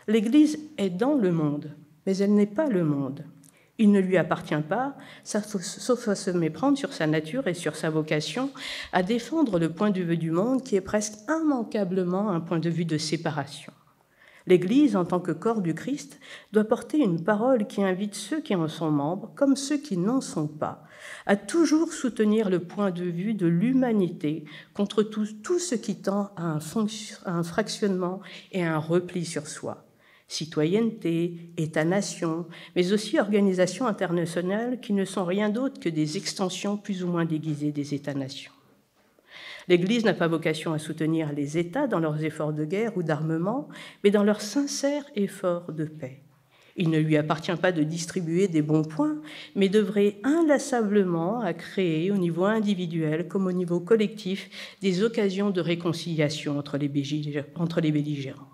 L'Église est dans le monde, mais elle n'est pas le monde. Il ne lui appartient pas, sauf à se méprendre sur sa nature et sur sa vocation, à défendre le point de vue du monde qui est presque immanquablement un point de vue de séparation. L'Église, en tant que corps du Christ, doit porter une parole qui invite ceux qui en sont membres, comme ceux qui n'en sont pas, à toujours soutenir le point de vue de l'humanité contre tout ce qui tend à un fractionnement et à un repli sur soi. Citoyenneté, État-nation, mais aussi organisations internationales qui ne sont rien d'autre que des extensions plus ou moins déguisées des États-nations. L'Église n'a pas vocation à soutenir les États dans leurs efforts de guerre ou d'armement, mais dans leurs sincères efforts de paix. Il ne lui appartient pas de distribuer des bons points, mais d'œuvrer inlassablement à créer au niveau individuel comme au niveau collectif des occasions de réconciliation entre les belligérants.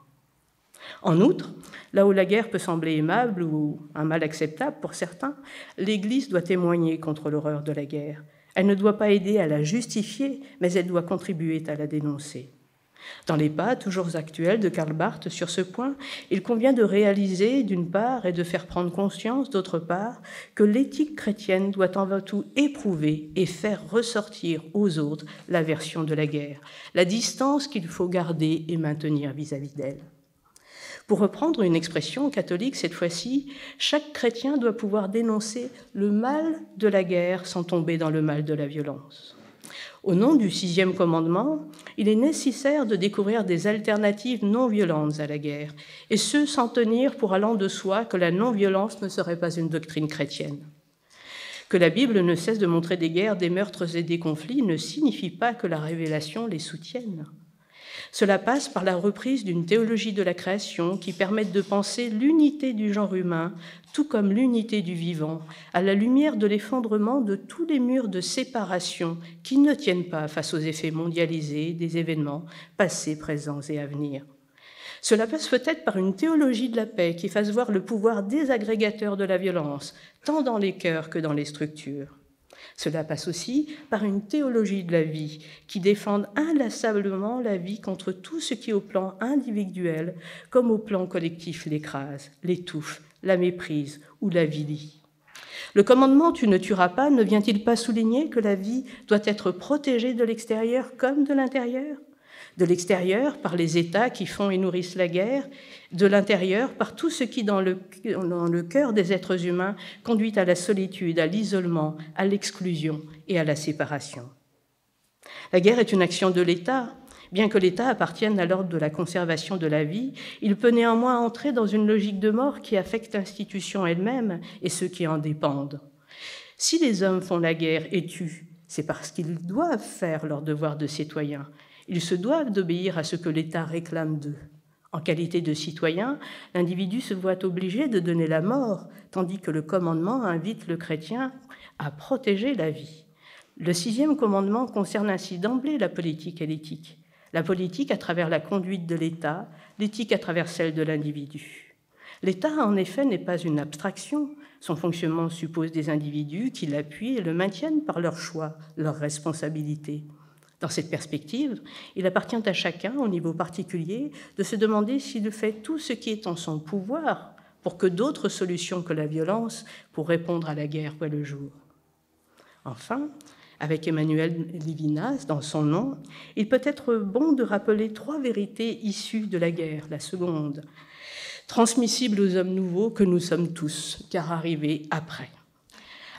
En outre, là où la guerre peut sembler aimable ou un mal acceptable pour certains, l'Église doit témoigner contre l'horreur de la guerre. Elle ne doit pas aider à la justifier, mais elle doit contribuer à la dénoncer. Dans les pas toujours actuels de Karl Barth sur ce point, il convient de réaliser d'une part et de faire prendre conscience d'autre part que l'éthique chrétienne doit avant tout éprouver et faire ressortir aux autres la version de la guerre, la distance qu'il faut garder et maintenir vis-à-vis d'elle. Pour reprendre une expression catholique, cette fois-ci, chaque chrétien doit pouvoir dénoncer le mal de la guerre sans tomber dans le mal de la violence. Au nom du 6e commandement, il est nécessaire de découvrir des alternatives non violentes à la guerre, et ce sans tenir pour allant de soi que la non-violence ne serait pas une doctrine chrétienne. Que la Bible ne cesse de montrer des guerres, des meurtres et des conflits ne signifie pas que la révélation les soutienne. Cela passe par la reprise d'une théologie de la création qui permette de penser l'unité du genre humain, tout comme l'unité du vivant, à la lumière de l'effondrement de tous les murs de séparation qui ne tiennent pas face aux effets mondialisés des événements passés, présents et à venir. Cela passe peut-être par une théologie de la paix qui fasse voir le pouvoir désagrégateur de la violence, tant dans les cœurs que dans les structures. Cela passe aussi par une théologie de la vie qui défende inlassablement la vie contre tout ce qui, au plan individuel comme au plan collectif, l'écrase, l'étouffe, la méprise ou la vilie. Le commandement « Tu ne tueras pas » ne vient-il pas souligner que la vie doit être protégée de l'extérieur comme de l'intérieur ? De l'extérieur par les États qui font et nourrissent la guerre, de l'intérieur par tout ce qui, dans le cœur des êtres humains, conduit à la solitude, à l'isolement, à l'exclusion et à la séparation. La guerre est une action de l'État. Bien que l'État appartienne à l'ordre de la conservation de la vie, il peut néanmoins entrer dans une logique de mort qui affecte l'institution elle-même et ceux qui en dépendent. Si les hommes font la guerre et tuent, c'est parce qu'ils doivent faire leur devoir de citoyens. Ils se doivent d'obéir à ce que l'État réclame d'eux. En qualité de citoyen, l'individu se voit obligé de donner la mort, tandis que le commandement invite le chrétien à protéger la vie. Le 6e commandement concerne ainsi d'emblée la politique et l'éthique. La politique à travers la conduite de l'État, l'éthique à travers celle de l'individu. L'État, en effet, n'est pas une abstraction. Son fonctionnement suppose des individus qui l'appuient et le maintiennent par leurs choix, leurs responsabilités. Dans cette perspective, il appartient à chacun, au niveau particulier, de se demander s'il fait tout ce qui est en son pouvoir pour que d'autres solutions que la violence pour répondre à la guerre voient le jour. Enfin, avec Emmanuel Levinas, dans son nom, il peut être bon de rappeler 3 vérités issues de la guerre, la seconde, transmissibles aux hommes nouveaux que nous sommes tous, car arrivés après.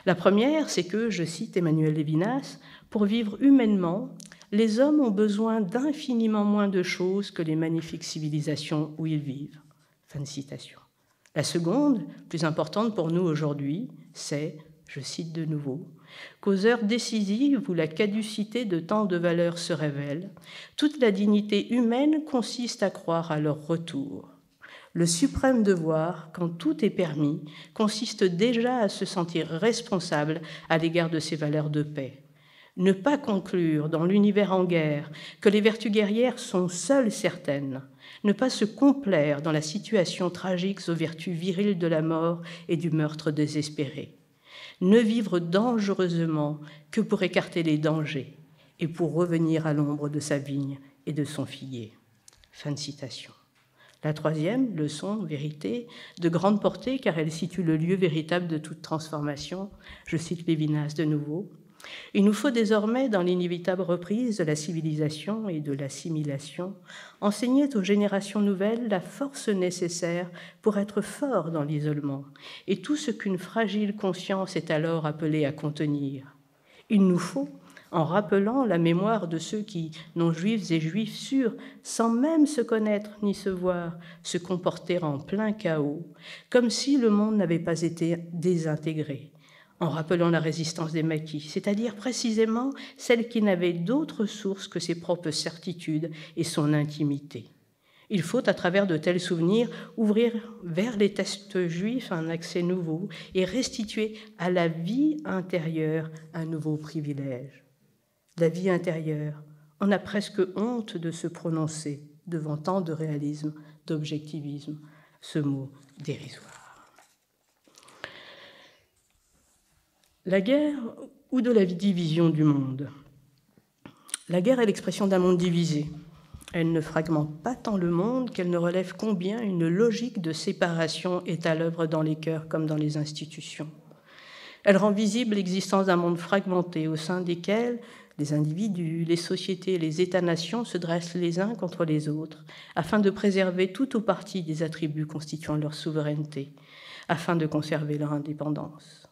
La première, c'est que, je cite Emmanuel Levinas, « Pour vivre humainement, les hommes ont besoin d'infiniment moins de choses que les magnifiques civilisations où ils vivent. » Fin de citation. La seconde, plus importante pour nous aujourd'hui, c'est, je cite de nouveau, « Qu'aux heures décisives où la caducité de tant de valeurs se révèle, toute la dignité humaine consiste à croire à leur retour. Le suprême devoir, quand tout est permis, consiste déjà à se sentir responsable à l'égard de ces valeurs de paix. Ne pas conclure dans l'univers en guerre que les vertus guerrières sont seules certaines, ne pas se complaire dans la situation tragique aux vertus viriles de la mort et du meurtre désespéré. Ne vivre dangereusement que pour écarter les dangers et pour revenir à l'ombre de sa vigne et de son figuier. » Fin de citation. La troisième, leçon, vérité, de grande portée car elle situe le lieu véritable de toute transformation. Je cite Lévinas de nouveau. « Il nous faut désormais, dans l'inévitable reprise de la civilisation et de l'assimilation, enseigner aux générations nouvelles la force nécessaire pour être fort dans l'isolement et tout ce qu'une fragile conscience est alors appelée à contenir. Il nous faut, en rappelant la mémoire de ceux qui, non juifs et juifs sûrs, sans même se connaître ni se voir, se comporter en plein chaos, comme si le monde n'avait pas été désintégré, en rappelant la résistance des maquis, c'est-à-dire précisément celle qui n'avait d'autre source que ses propres certitudes et son intimité. Il faut, à travers de tels souvenirs, ouvrir vers les textes juifs un accès nouveau et restituer à la vie intérieure un nouveau privilège. La vie intérieure, on a presque honte de se prononcer devant tant de réalisme, d'objectivisme, ce mot dérisoire. La guerre ou de la division du monde. La guerre est l'expression d'un monde divisé. Elle ne fragmente pas tant le monde qu'elle ne relève combien une logique de séparation est à l'œuvre dans les cœurs comme dans les institutions. Elle rend visible l'existence d'un monde fragmenté au sein desquels les individus, les sociétés et les États-nations se dressent les uns contre les autres afin de préserver tout ou partie des attributs constituant leur souveraineté, afin de conserver leur indépendance.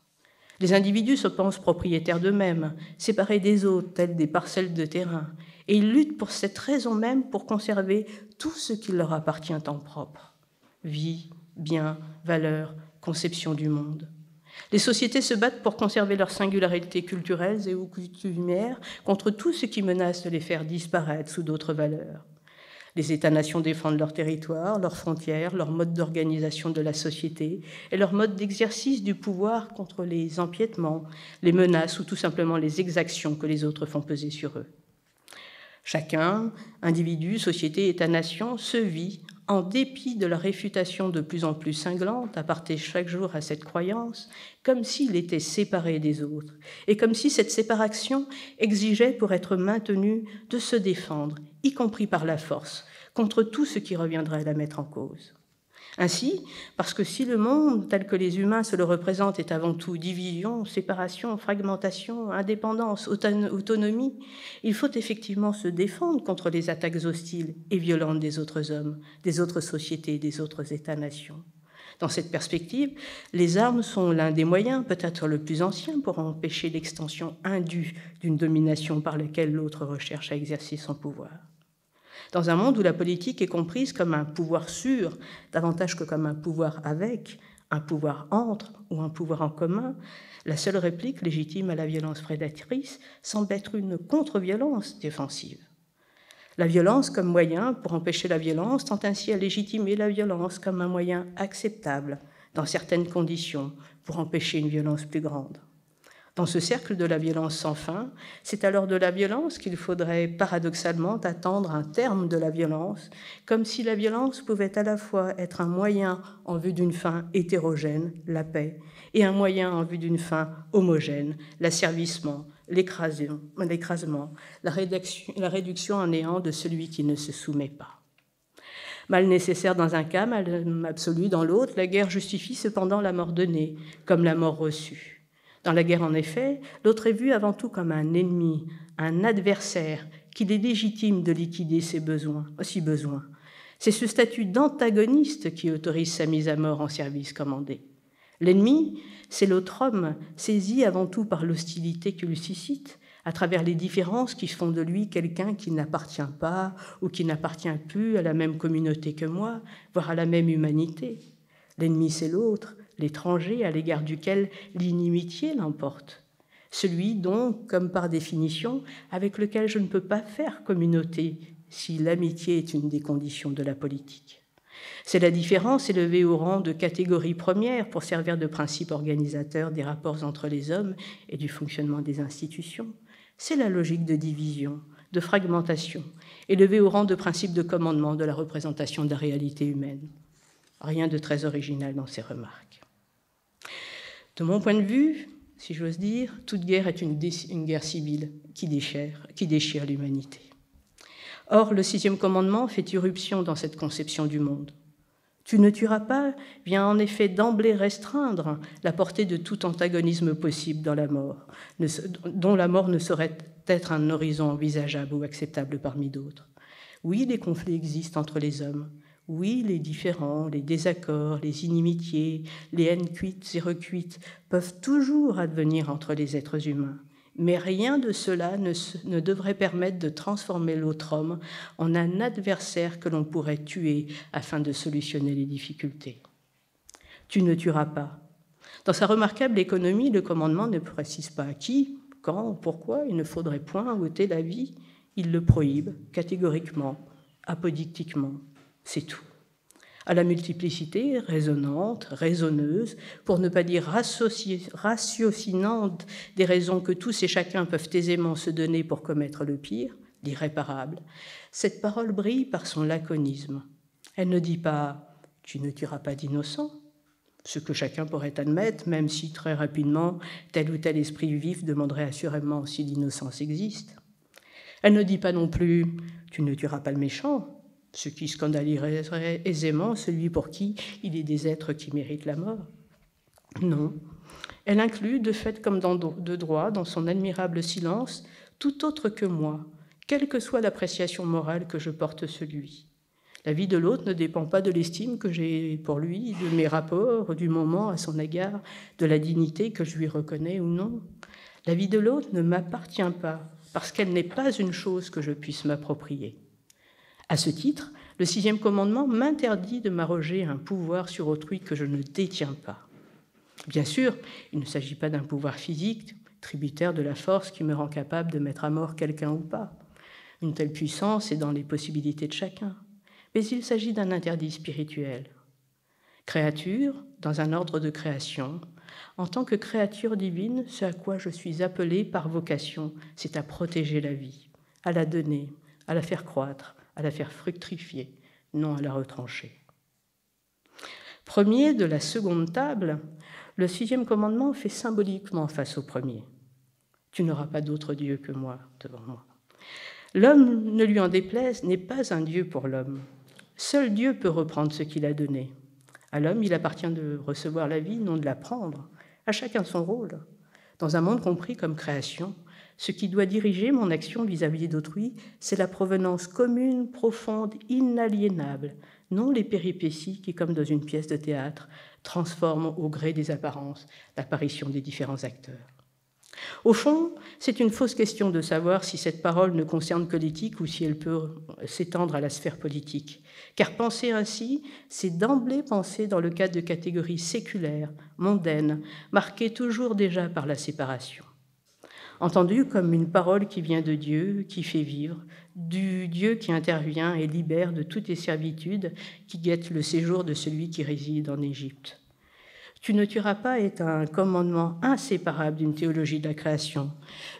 Les individus se pensent propriétaires d'eux-mêmes, séparés des autres, tels des parcelles de terrain, et ils luttent pour cette raison même pour conserver tout ce qui leur appartient en propre. Vie, biens, valeurs, conception du monde. Les sociétés se battent pour conserver leurs singularités culturelles et ou coutumières contre tout ce qui menace de les faire disparaître sous d'autres valeurs. Les États-nations défendent leur territoire, leurs frontières, leur mode d'organisation de la société et leur mode d'exercice du pouvoir contre les empiètements, les menaces ou tout simplement les exactions que les autres font peser sur eux. Chacun, individu, société, État-nation, se vit, en dépit de la réfutation de plus en plus cinglante, apportée chaque jour à cette croyance, comme s'il était séparé des autres, et comme si cette séparation exigeait, pour être maintenue, de se défendre, y compris par la force, contre tout ce qui reviendrait à la mettre en cause. Ainsi, parce que si le monde, tel que les humains se le représentent, est avant tout division, séparation, fragmentation, indépendance, autonomie, il faut effectivement se défendre contre les attaques hostiles et violentes des autres hommes, des autres sociétés, des autres États-nations. Dans cette perspective, les armes sont l'un des moyens, peut-être le plus ancien, pour empêcher l'extension indue d'une domination par laquelle l'autre recherche à exercer son pouvoir. Dans un monde où la politique est comprise comme un pouvoir sûr, davantage que comme un pouvoir avec, un pouvoir entre ou un pouvoir en commun, la seule réplique légitime à la violence prédatrice semble être une contre-violence défensive. La violence comme moyen pour empêcher la violence tend ainsi à légitimer la violence comme un moyen acceptable dans certaines conditions pour empêcher une violence plus grande. Dans ce cercle de la violence sans fin, c'est alors de la violence qu'il faudrait paradoxalement attendre un terme de la violence, comme si la violence pouvait à la fois être un moyen en vue d'une fin hétérogène, la paix, et un moyen en vue d'une fin homogène, l'asservissement, l'écrasement, la réduction en néant de celui qui ne se soumet pas. Mal nécessaire dans un cas, mal absolu dans l'autre, la guerre justifie cependant la mort donnée, comme la mort reçue. Dans la guerre, en effet, l'autre est vu avant tout comme un ennemi, un adversaire qu'il est légitime de liquider ses besoins, si besoin. C'est ce statut d'antagoniste qui autorise sa mise à mort en service commandé. L'ennemi, c'est l'autre homme, saisi avant tout par l'hostilité qu'il suscite, à travers les différences qui font de lui quelqu'un qui n'appartient pas ou qui n'appartient plus à la même communauté que moi, voire à la même humanité. L'ennemi, c'est l'autre, l'étranger à l'égard duquel l'inimitié l'emporte, celui donc, comme par définition, avec lequel je ne peux pas faire communauté si l'amitié est une des conditions de la politique. C'est la différence élevée au rang de catégorie première pour servir de principe organisateur des rapports entre les hommes et du fonctionnement des institutions. C'est la logique de division, de fragmentation, élevée au rang de principe de commandement de la représentation de la réalité humaine. Rien de très original dans ces remarques. De mon point de vue, si j'ose dire, toute guerre est une guerre civile qui déchire l'humanité. Or, le 6e commandement fait irruption dans cette conception du monde. Tu ne tueras pas vient en effet d'emblée restreindre la portée de tout antagonisme possible dans la mort, dont la mort ne saurait être un horizon envisageable ou acceptable parmi d'autres. Oui, les conflits existent entre les hommes. Oui, les différends, les désaccords, les inimitiés, les haines cuites et recuites peuvent toujours advenir entre les êtres humains. Mais rien de cela ne devrait permettre de transformer l'autre homme en un adversaire que l'on pourrait tuer afin de solutionner les difficultés. Tu ne tueras pas. Dans sa remarquable économie, le commandement ne précise pas à qui, quand, pourquoi il ne faudrait point ôter la vie. Il le prohibe catégoriquement, apodictiquement. C'est tout. À la multiplicité raisonnante, raisonneuse, pour ne pas dire ratiocinante des raisons que tous et chacun peuvent aisément se donner pour commettre le pire, l'irréparable, cette parole brille par son laconisme. Elle ne dit pas « tu ne tueras pas d'innocents », ce que chacun pourrait admettre, même si très rapidement tel ou tel esprit vif demanderait assurément si l'innocence existe. Elle ne dit pas non plus « tu ne tueras pas le méchant », ce qui scandaliserait aisément celui pour qui il est des êtres qui méritent la mort. Non, elle inclut, de fait comme de droit, dans son admirable silence, tout autre que moi, quelle que soit l'appréciation morale que je porte sur lui. La vie de l'autre ne dépend pas de l'estime que j'ai pour lui, de mes rapports, du moment à son égard, de la dignité que je lui reconnais ou non. La vie de l'autre ne m'appartient pas, parce qu'elle n'est pas une chose que je puisse m'approprier. À ce titre, le 6e commandement m'interdit de m'arroger un pouvoir sur autrui que je ne détiens pas. Bien sûr, il ne s'agit pas d'un pouvoir physique, tributaire de la force qui me rend capable de mettre à mort quelqu'un ou pas. Une telle puissance est dans les possibilités de chacun. Mais il s'agit d'un interdit spirituel. Créature, dans un ordre de création, en tant que créature divine, ce à quoi je suis appelée par vocation, c'est à protéger la vie, à la donner, à la faire croître, à la faire fructifier, non à la retrancher. Premier de la seconde table, le 6e commandement fait symboliquement face au premier. Tu n'auras pas d'autre Dieu que moi devant moi. L'homme, ne lui en déplaise, n'est pas un Dieu pour l'homme. Seul Dieu peut reprendre ce qu'il a donné. À l'homme, il appartient de recevoir la vie, non de la prendre. À chacun son rôle. Dans un monde compris comme création, ce qui doit diriger mon action vis-à-vis d'autrui, c'est la provenance commune, profonde, inaliénable, non les péripéties qui, comme dans une pièce de théâtre, transforment au gré des apparences l'apparition des différents acteurs. Au fond, c'est une fausse question de savoir si cette parole ne concerne que l'éthique ou si elle peut s'étendre à la sphère politique. Car penser ainsi, c'est d'emblée penser dans le cadre de catégories séculaires, mondaines, marquées toujours déjà par la séparation. Entendue comme une parole qui vient de Dieu, qui fait vivre, du Dieu qui intervient et libère de toutes les servitudes qui guettent le séjour de celui qui réside en Égypte. Tu ne tueras pas est un commandement inséparable d'une théologie de la création,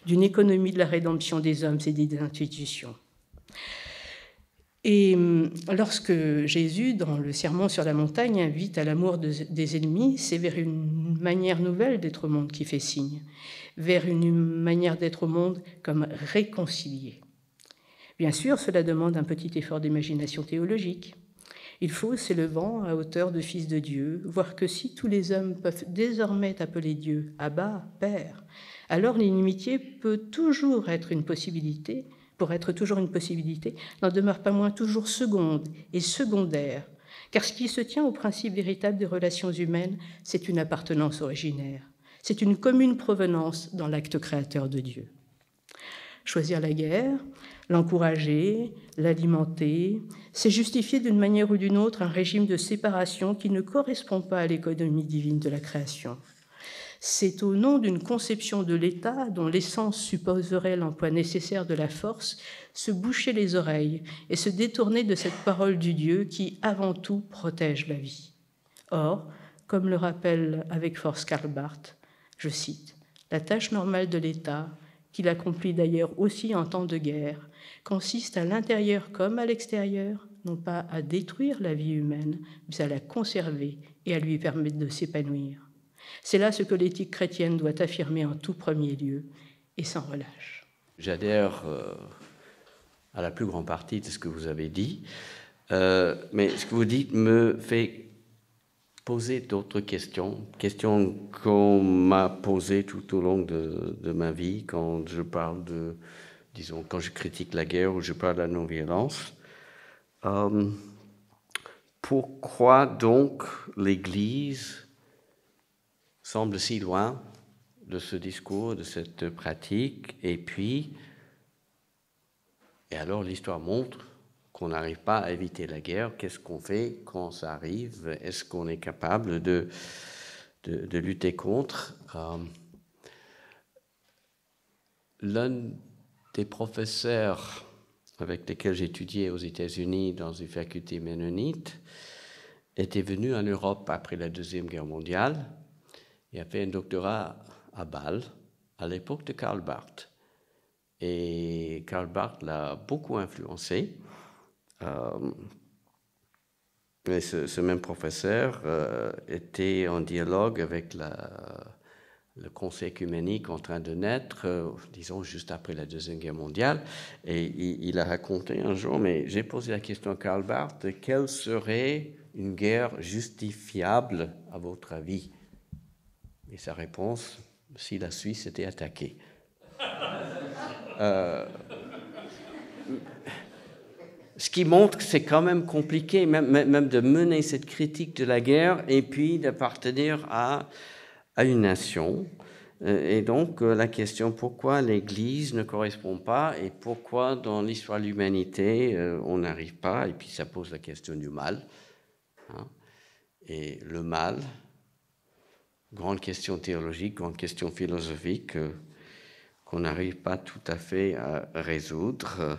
d'une économie de la rédemption des hommes et des institutions. Et lorsque Jésus, dans le Sermon sur la montagne, invite à l'amour des ennemis, c'est vers une manière nouvelle d'être au monde qui fait signe, vers une manière d'être au monde comme réconcilié. Bien sûr, cela demande un petit effort d'imagination théologique. Il faut, s'élevant à hauteur de fils de Dieu, voir que si tous les hommes peuvent désormais appeler Dieu Abba, Père, alors l'inimitié peut toujours être une possibilité, pour être toujours une possibilité, n'en demeure pas moins toujours seconde et secondaire, car ce qui se tient au principe véritable des relations humaines, c'est une appartenance originaire, c'est une commune provenance dans l'acte créateur de Dieu. Choisir la guerre, l'encourager, l'alimenter, c'est justifier d'une manière ou d'une autre un régime de séparation qui ne correspond pas à l'économie divine de la création. C'est au nom d'une conception de l'État dont l'essence supposerait l'emploi nécessaire de la force, se boucher les oreilles et se détourner de cette parole du Dieu qui, avant tout, protège la vie. Or, comme le rappelle avec force Karl Barth, je cite, « La tâche normale de l'État, qu'il accomplit d'ailleurs aussi en temps de guerre, consiste à l'intérieur comme à l'extérieur, non pas à détruire la vie humaine, mais à la conserver et à lui permettre de s'épanouir. C'est là ce que l'éthique chrétienne doit affirmer en tout premier lieu, et sans relâche. J'adhère à la plus grande partie de ce que vous avez dit, mais ce que vous dites me fait poser d'autres questions qu'on m'a posées tout au long de ma vie quand je parle disons, quand je critique la guerre ou je parle de la non-violence. Pourquoi donc l'Église semble si loin de ce discours, de cette pratique, et alors l'histoire montre qu'on n'arrive pas à éviter la guerre. Qu'est-ce qu'on fait quand ça arrive? Est-ce qu'on est capable de lutter contre? L'un des professeurs avec lesquels j'étudiais aux États-Unis dans une faculté mennonite était venu en Europe après la Deuxième Guerre mondiale et a fait un doctorat à Bâle à l'époque de Karl Barth. Et Karl Barth l'a beaucoup influencé. Mais ce même professeur était en dialogue avec le Conseil œcuménique en train de naître, disons juste après la Deuxième Guerre mondiale, et il a raconté un jour, mais j'ai posé la question à Karl Barth, quelle serait une guerre justifiable à votre avis? Et sa réponse, si la Suisse était attaquée. Ce qui montre que c'est quand même compliqué, même de mener cette critique de la guerre et puis d'appartenir à une nation. Et donc, la question pourquoi l'Église ne correspond pas et pourquoi dans l'histoire de l'humanité on n'arrive pas, et puis ça pose la question du mal. Hein. Et le mal, grande question théologique, grande question philosophique qu'on n'arrive pas tout à fait à résoudre.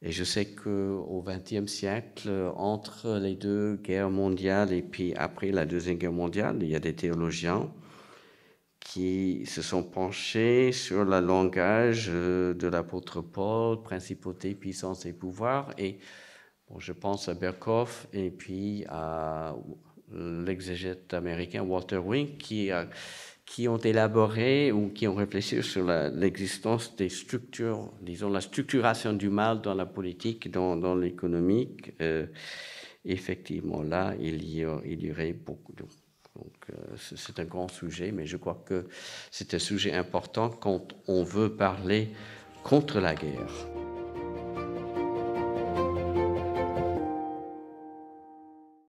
Et je sais qu'au XXe siècle, entre les deux guerres mondiales et puis après la Deuxième Guerre mondiale, il y a des théologiens qui se sont penchés sur le langage de l'apôtre Paul, principauté, puissance et pouvoir. Et bon, je pense à Berkhof et puis à l'exégète américain Walter Wink qui ont élaboré ou qui ont réfléchi sur l'existence des structures, disons la structuration du mal dans la politique, dans l'économique. Effectivement, là, il y aurait beaucoup de... Donc, c'est un grand sujet, mais je crois que c'est un sujet important quand on veut parler contre la guerre.